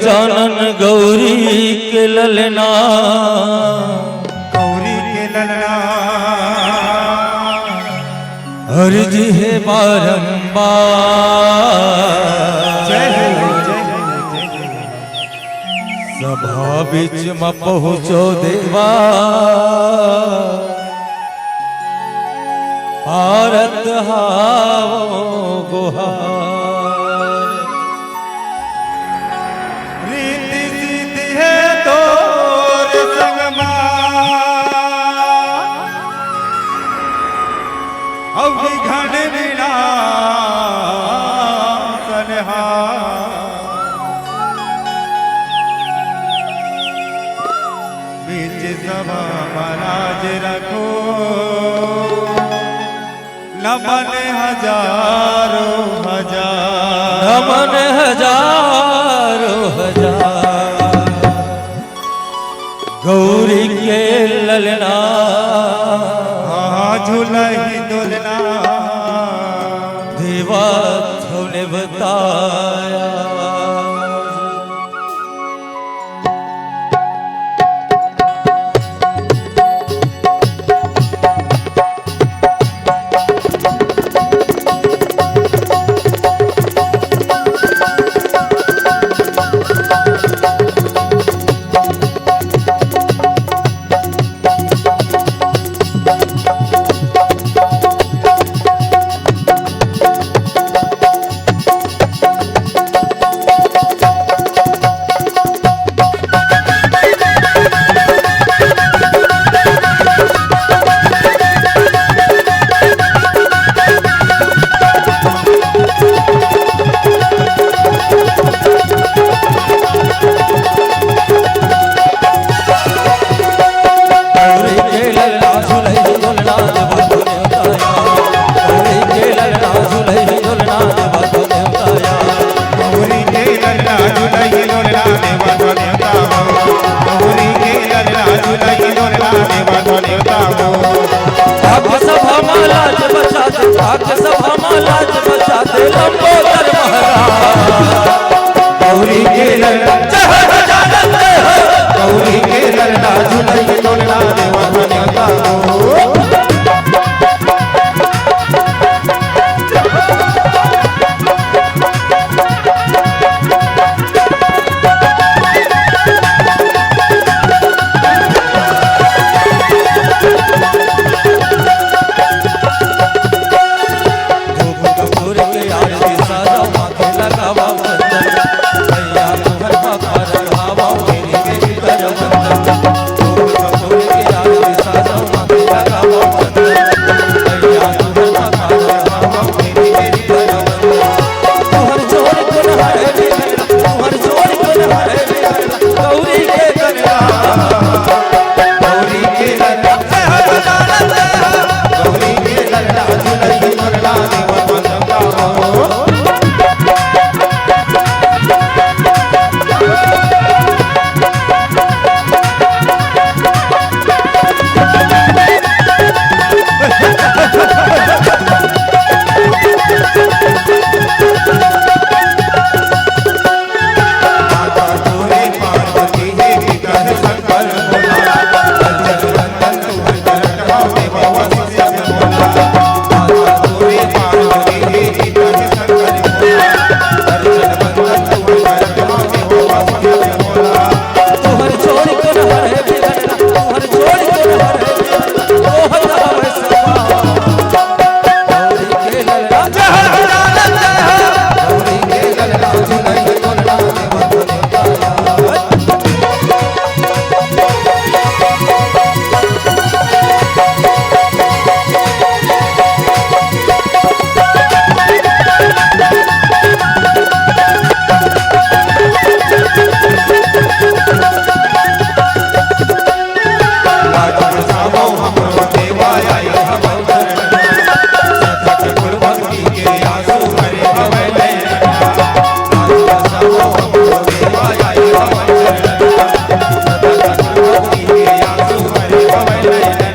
गजानन गौरी के ललना, गौरी के ललना अर्ज है बारंबार। जय हो सभा बिच में पहुँचो देवा, भारत हाओ गुहार। रीति सीधी है तोर संगमा, अवधि घन बिना सनहा। बीच सभा महाराज रखो, नमन हजारों हजार, नमन हजारों हजार। गौरी के ललना झूलही दुलना, देवा ने बताया। भाग्य सभा लाज बचा दे लंबोदर महाराज। गौरी के ललना गौरी के ललना झूलही दुलना, देवा धन्यता हो। Bye.